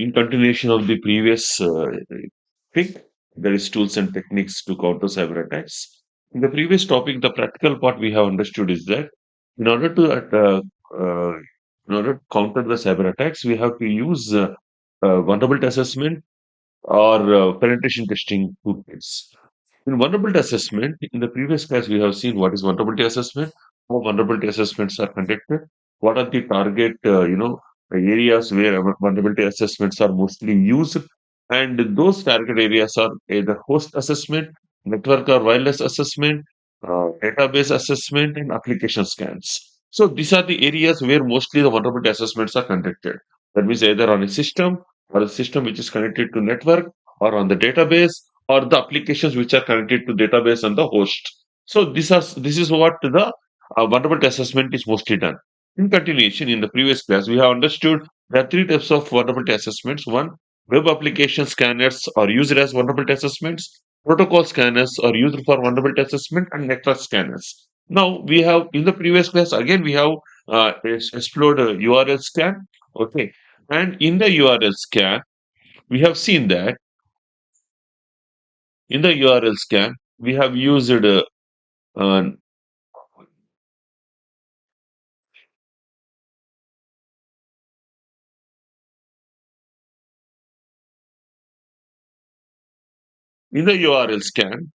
In continuation of the previous topic, there is tools and techniques to counter cyber attacks. In the previous topic, the practical part we have understood is that in order to in order to counter the cyber attacks, we have to use vulnerability assessment or penetration testing toolkits. In vulnerability assessment, in the previous class, we have seen what is vulnerability assessment, how vulnerability assessments are conducted, what are the target, areas where vulnerability assessments are mostly used, and those target areas are either host assessment, network or wireless assessment, database assessment, and application scans. So these are the areas where mostly the vulnerability assessments are conducted. That means either on a system or a system which is connected to network or on the database or the applications which are connected to database and the host. So this is what the vulnerability assessment is mostly done. In continuation, in the previous class, we have understood there are three types of vulnerability assessments. One, web application scanners are used as vulnerability assessments. Protocol scanners are used for vulnerability assessment, and network scanners. Now we have in the previous class again we have explored URL scan. Okay, and in the URL scan we have seen that in the URL scan, we have used uh, in the URL scan.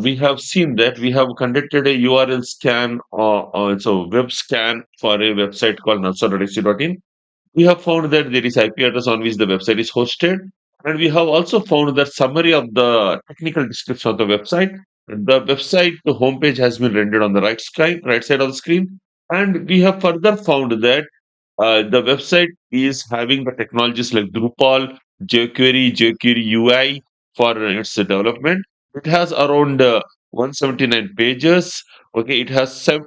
We have seen that we have conducted a URL scan or web scan for a website called nalsa.ac.in. We have found that there is IP address on which the website is hosted, and we have also found that summary of the technical description of the website. The website homepage has been rendered on the right side of the screen, and we have further found that the website is having the technologies like Drupal, jQuery UI for its development. It has around 179 pages. Okay, it has 6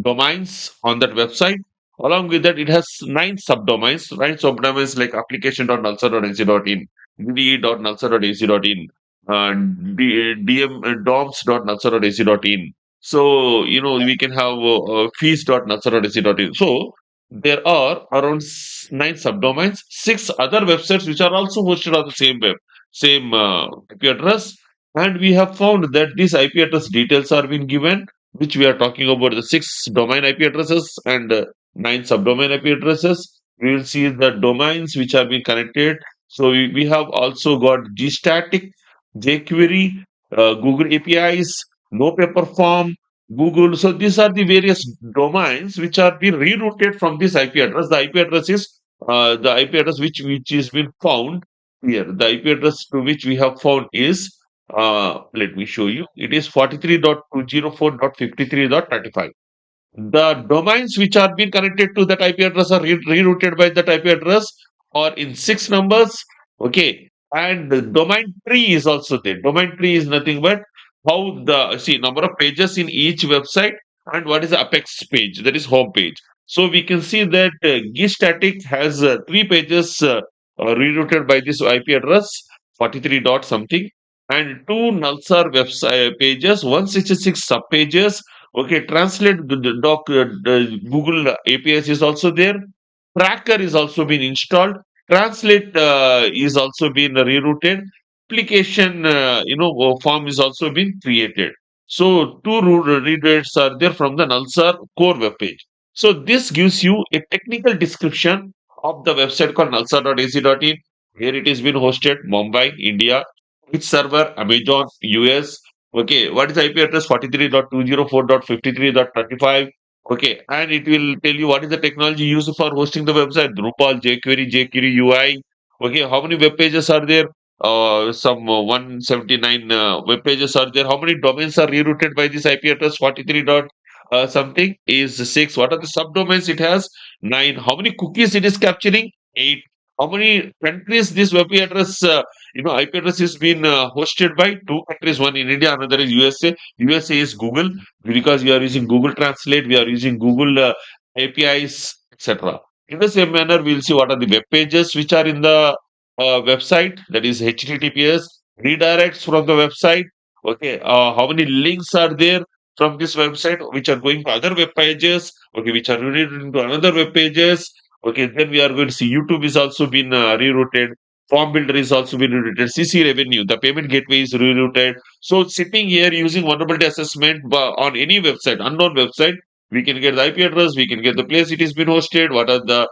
domains on that website. Along with that, it has 9 subdomains, right? Subdomains like application.nalsa.ac.in, de.nalsa.ac.in, doms.nalsa.ac.in. So, we can have fees.nalsa.ac.in. So, there are around 9 subdomains, 6 other websites which are also hosted on the same same IP address. And we have found that these IP address details are being given, which we are talking about the 6 domain IP addresses and 9 subdomain IP addresses. We will see the domains which are being connected. So we have also got gstatic, jQuery, Google APIs, no paper form, Google. So these are the various domains which are being rerouted from this IP address. The IP address is the IP address which is been found here. The IP address to which we have found is let me show you. It is 43.204.53.35. The domains which are being connected to that IP address are rerouted by that IP address or in 6 numbers. Okay. And the domain tree is also there. Domain tree is nothing but how the see number of pages in each website and what is the apex page, that is home page. So we can see that gstatic has 3 pages rerouted by this IP address 43 dot something, and 2 nulsar website pages, 166 sub pages. Okay, translate the doc. The Google APIs is also there. Tracker is also been installed. Translate is also been rerouted. Application, form is also been created. So two readers are there from the Nulsar core web page. So this gives you a technical description of the website called nulsar.ac.in. Here it is been hosted, Mumbai, India. Which server? Amazon, US. Okay, what is the IP address? 43.204.53.35. Okay, and it will tell you what is the technology used for hosting the website. Drupal, jQuery UI. Okay, how many web pages are there? Some 179 web pages are there. How many domains are rerouted by this IP address? 43 dot something is 6. What are the subdomains? It has 9. How many cookies it is capturing? 8. How many countries this web address, IP address is been hosted by? 2 countries, one in India, another is USA. USA is Google because we are using Google Translate, we are using Google APIs, etc. In the same manner, we'll see what are the web pages which are in the website, that is HTTPS, redirects from the website. Okay, how many links are there from this website which are going to other web pages? Okay, which are related to another web pages. Okay, then we are going to see YouTube is also been rerouted. Form builder is also been rerouted. CC revenue, the payment gateway is rerouted. So sitting here using vulnerability assessment on any website, unknown website, we can get the IP address, we can get the place it has been hosted, what are the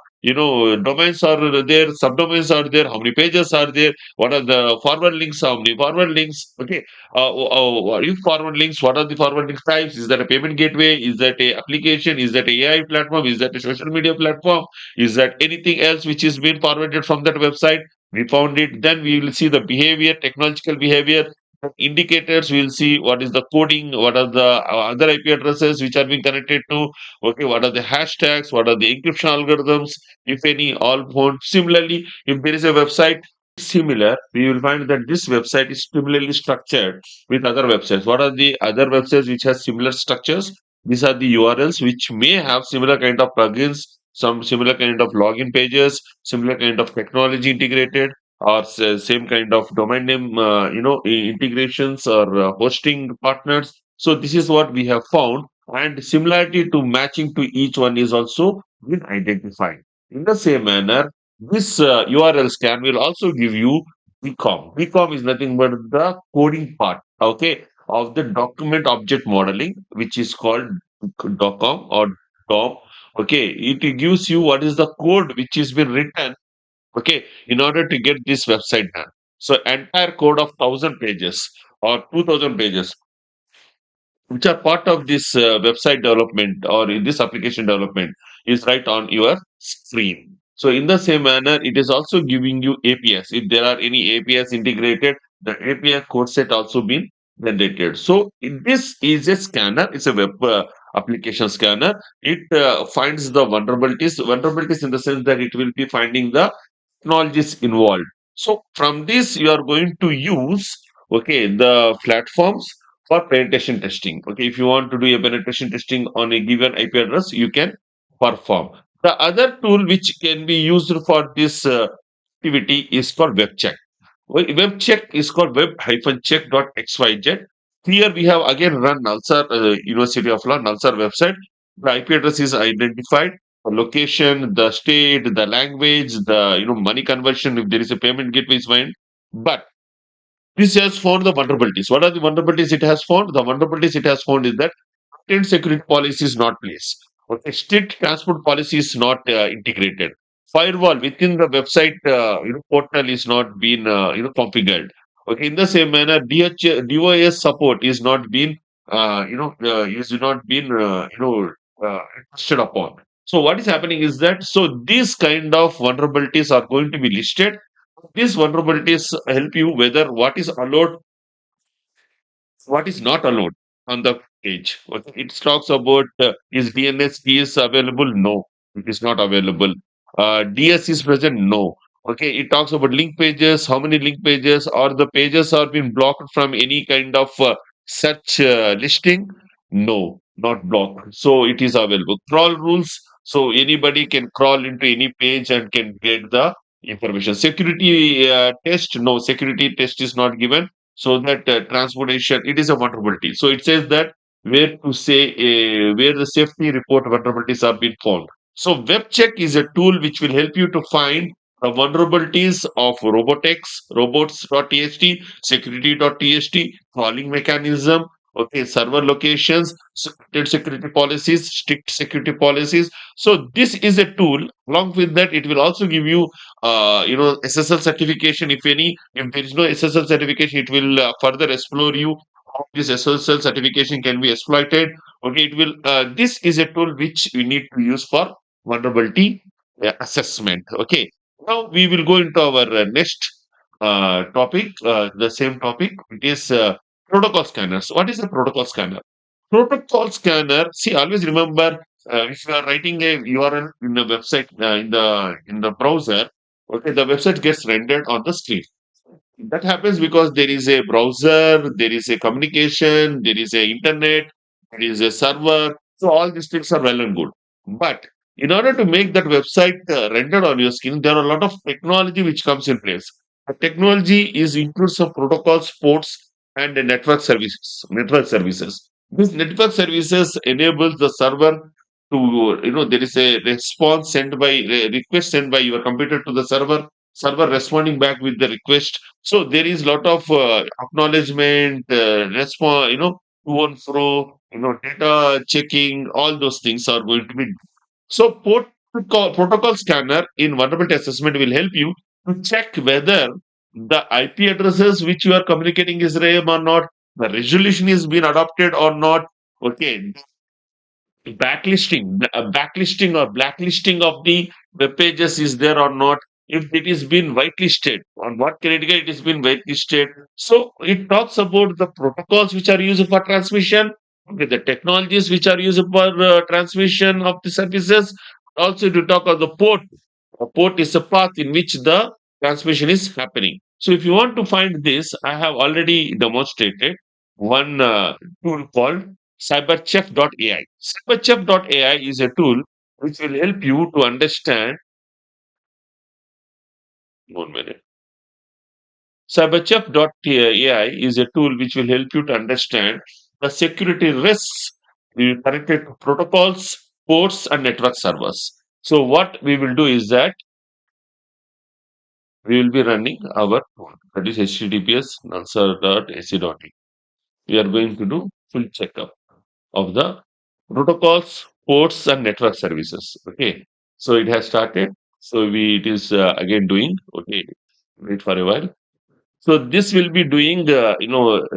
domains are there, subdomains are there, how many pages are there, what are the forward links, how many forward links. Okay, if forward links, what are the forward link types? Is that a payment gateway? Is that a application? Is that a AI platform? Is that a social media platform? Is that anything else which is being forwarded from that website? We found it. Then we will see the behavior, technological behavior, indicators. We will see what is the coding, what are the other IP addresses which are being connected to. Okay, what are the hashtags, what are the encryption algorithms, if any, all found. Similarly, if there is a website similar, we will find that this website is similarly structured with other websites. What are the other websites which has similar structures? These are the URLs which may have similar kind of plugins, some similar kind of login pages, similar kind of technology integrated, or same kind of domain name, integrations or hosting partners. So this is what we have found, and similarity to matching to each one is also been identified. In the same manner, this URL scan will also give you BCOM. BCOM is nothing but the coding part, okay, of the document object modeling, which is called DOCOM or DOM. Okay, it gives you what is the code which has been written, okay, in order to get this website done. So entire code of 1,000 pages or 2,000 pages which are part of this website development or in this application development is right on your screen. So in the same manner, it is also giving you APIs. If there are any APIs integrated, the API code set also been generated. So this is a scanner. It's a web application scanner. It finds the vulnerabilities in the sense that it will be finding the technologies involved. So from this, you are going to use, okay, the platforms for penetration testing. Okay, if you want to do a penetration testing on a given IP address, you can perform. The other tool which can be used for this activity is called web check. Web check is called web-check.xyz. Here we have again run Nalsar University of Law Nalsar website. The IP address is identified, the location, the state, the language, the money conversion. If there is a payment gateway is fine, but this has found the vulnerabilities. What are the vulnerabilities it has found? The vulnerabilities it has found is that content security policy is not placed. Okay, strict transport policy is not integrated. Firewall within the website portal is not being configured. Okay, in the same manner, DOS support is not being is not being touched upon. So what is happening is that these kind of vulnerabilities are going to be listed. These vulnerabilities help you whether what is allowed, what is not allowed on the page. Okay, it talks about is DNS keys available? No, it is not available. DS is present? No. Okay, it talks about link pages. How many link pages, or the pages are being blocked from any kind of search listing? No, not blocked. So it is available. Crawl rules. So anybody can crawl into any page and can get the information. Security test? No, security test is not given, so that transportation, it is a vulnerability. So it says that where to say where the safety report vulnerabilities are being found. So web check is a tool which will help you to find the vulnerabilities of robots.txt, security.txt, calling mechanism, okay, server locations, security policies, strict security policies. So this is a tool. Along with that, it will also give you SSL certification, if any. If there is no SSL certification, it will further explore you how this SSL certification can be exploited. Okay, it will. This is a tool which we need to use for vulnerability assessment. Okay, now we will go into our next topic. The same topic. It is protocol scanners. What is a protocol scanner? Protocol scanner. See, always remember, if you are writing a URL in a website in the browser, okay, the website gets rendered on the screen. That happens because there is a browser, there is a communication, there is a internet, there is a server. So all these things are well and good. But in order to make that website rendered on your screen, there are a lot of technology which comes in place. The technology is includes some protocols, ports, and the network services. Network services. This network services enables the server to, there is a response sent by request sent by your computer to the server responding back with the request. So there is lot of acknowledgement, response, to and fro, data checking, all those things are going to be. So protocol scanner in vulnerability assessment will help you to check whether the IP addresses which you are communicating is RAM or not, the resolution is being adopted or not. Okay, backlisting or blacklisting of the web pages is there or not. If it is been whitelisted, on what criteria it has been whitelisted. So it talks about the protocols which are used for transmission, okay, the technologies which are used for transmission of the services. Also, to talk about the port. A port is a path in which the transmission is happening. So if you want to find this, I have already demonstrated one tool called cyberchef.ai. Cyberchef.ai is a tool which will help you to understand. 1 minute. Cyberchef.ai is a tool which will help you to understand the security risks connected to protocols, ports, and network servers. So what we will do is that we will be running our tool, that is https answer.ac.in. We are going to do full checkup of the protocols, ports, and network services. Okay, so it has started. So it is again doing. Okay, wait for a while. So this will be doing, SSL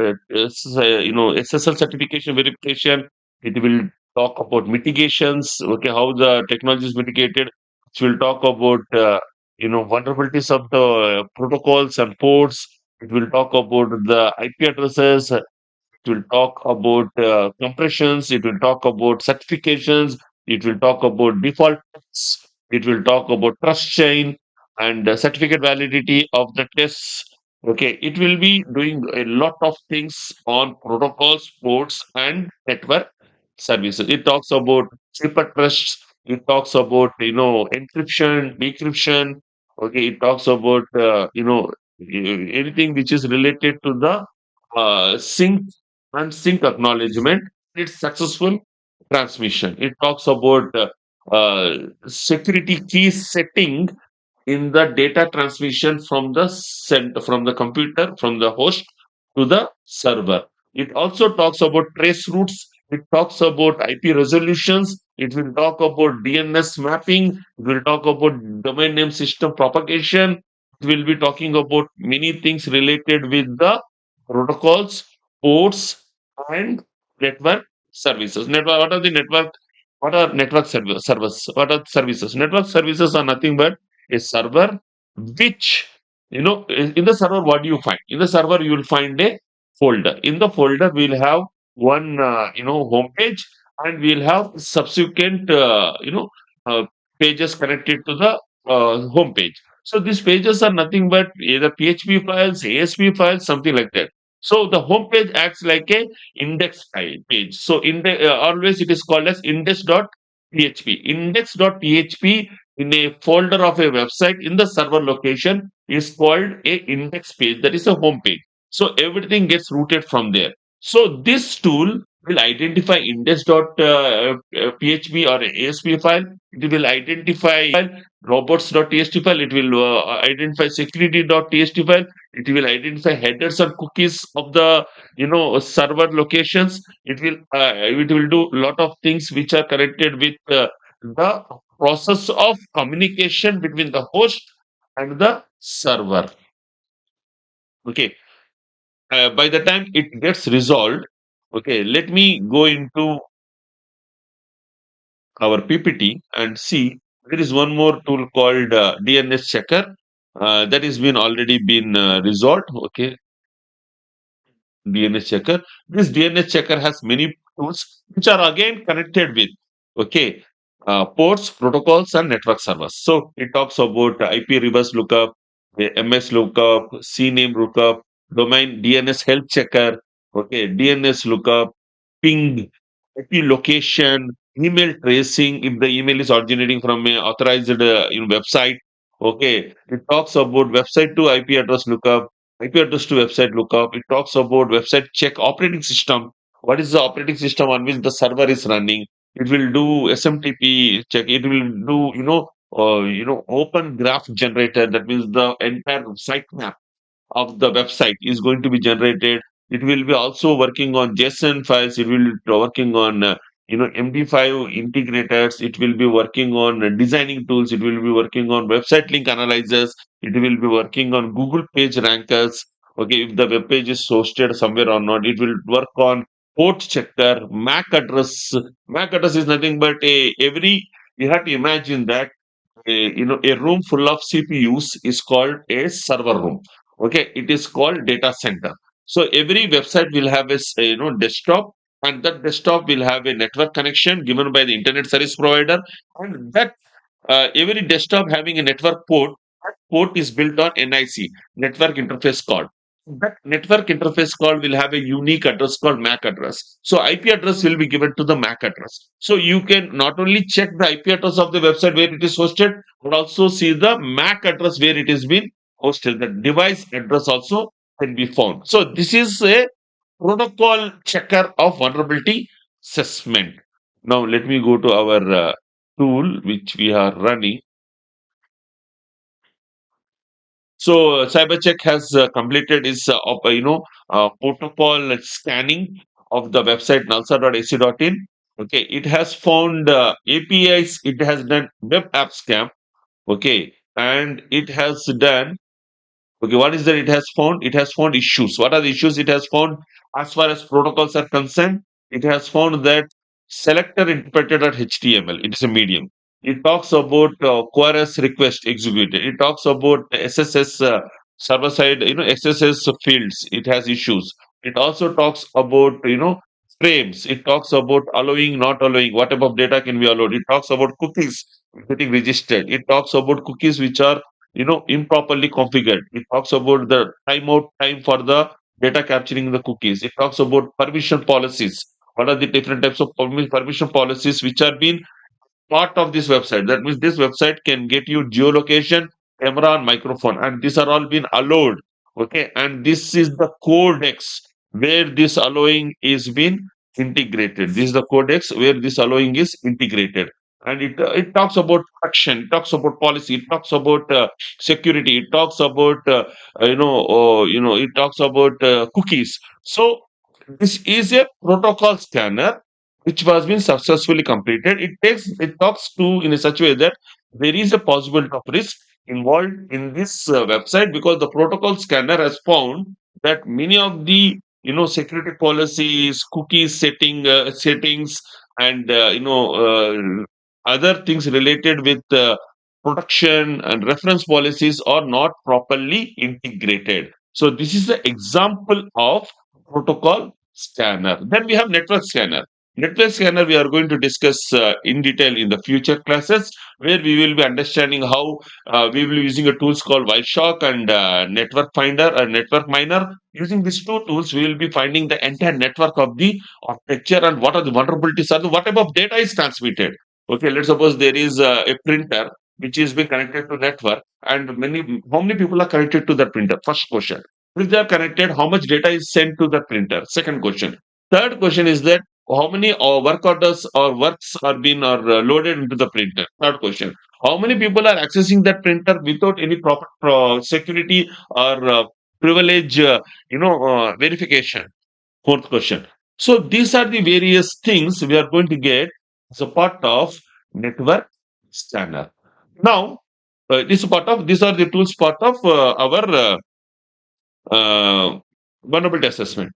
certification verification. It will talk about mitigations. Okay, how the technology is mitigated. It will talk about vulnerabilities of the protocols and ports. It will talk about the IP addresses. It will talk about compressions. It will talk about certifications. It will talk about default tests. It will talk about trust chain and certificate validity of the tests. Okay, it will be doing a lot of things on protocols, ports, and network services. It talks about super trusts. It talks about encryption, decryption. Okay, it talks about anything which is related to the sync and sync acknowledgement. It's successful transmission. It talks about security key setting in the data transmission from from the computer, from the host to the server. It also talks about trace routes. It talks about IP resolutions. It will talk about DNS mapping. It will talk about domain name system propagation. It will be talking about many things related with the protocols, ports, and network services. Network. What are the network? What are network service? What are services? Network services are nothing but a server which, in the server, what do you find? In the server, you will find a folder. In the folder, we'll have one, home page, and we'll have subsequent, pages connected to the home page. So these pages are nothing but either PHP files, ASP files, something like that. So the home page acts like a index page. So always it is called as index.php. Index.php in a folder of a website in the server location is called a index page, that is a home page. So everything gets routed from there. So this tool will identify index.php or ASP file. It will identify robots.txt file. It will identify security.txt file. It will identify headers and cookies of the server locations. It will do a lot of things which are connected with the process of communication between the host and the server. Okay. By the time it gets resolved, okay, let me go into our PPT and see there is one more tool called DNS checker that has been already been resolved. Okay, DNS checker. This DNS checker has many tools which are again connected with, okay, ports, protocols, and network servers. So it talks about IP reverse lookup, MS lookup, CNAME lookup, domain DNS health checker, okay, DNS lookup, ping, IP location, email tracing if the email is originating from a authorized website. Okay, it talks about website to IP address lookup, IP address to website lookup. It talks about website check operating system. What is the operating system on which the server is running? It will do SMTP check. It will do, open graph generator. That means the entire sitemap of the website is going to be generated. It will be also working on JSON files. It will be working on MD5 integrators. It will be working on designing tools. It will be working on website link analyzers. It will be working on Google page rankers. Okay, if the web page is hosted somewhere or not, it will work on port checker, MAC address. MAC address is nothing but a every. You have to imagine that a room full of CPUs is called a server room. Okay, it is called data center. So every website will have a desktop, and that desktop will have a network connection given by the internet service provider, and that every desktop having a network port. That port is built on NIC, network interface card. That network interface card will have a unique address called MAC address. So IP address will be given to the MAC address. So you can not only check the IP address of the website where it is hosted, but also see the MAC address where it is been hosted. The device address also can be found. So this is a protocol checker of vulnerability assessment. Now let me go to our tool which we are running. So CyberCheck has completed its protocol scanning of the website nalsa.ac.in. Okay, it has found APIs. It has done web app scam. Okay, and it has done. Okay, what is that it has found? It has found issues. What are the issues it has found? As far as protocols are concerned, it has found that selector interpreted at HTML. It is a medium. It talks about queries request executed. It talks about SSS server side, SSS fields. It has issues. It also talks about frames. It talks about allowing, not allowing. What type of data can be allowed? It talks about cookies getting registered. It talks about cookies which are improperly configured. It talks about the timeout time for the data capturing the cookies. It talks about permission policies. What are the different types of permission policies which are being part of this website? That means this website can get you geolocation, camera, and microphone, and these are all been allowed. Okay, and this is the codex where this allowing is being integrated. This is the codex where this allowing is integrated, and it talks about protection. It talks about policy. It talks about security. It talks about it talks about cookies. So this is a protocol scanner which was been successfully completed. It talks to in a such way that there is a possibility of risk involved in this website, because the protocol scanner has found that many of the security policies, cookies settings, and other things related with protection and reference policies are not properly integrated. So this is the example of protocol scanner. Then we have network scanner. Network scanner we are going to discuss in detail in the future classes, where we will be understanding how we will be using a tools called Wireshark and Network Finder and Network Miner. Using these two tools, we will be finding the entire network of the architecture and what are the vulnerabilities are, what type of data is transmitted. Okay, let's suppose there is a printer which is being connected to network, and how many people are connected to that printer? First question. If they are connected, how much data is sent to the printer? Second question. Third question is that how many work orders or works are being loaded into the printer? Third question. How many people are accessing that printer without any proper security or privilege, verification? Fourth question. So these are the various things we are going to get as a part of network scanner. Now, these are the tools part of our vulnerability assessment.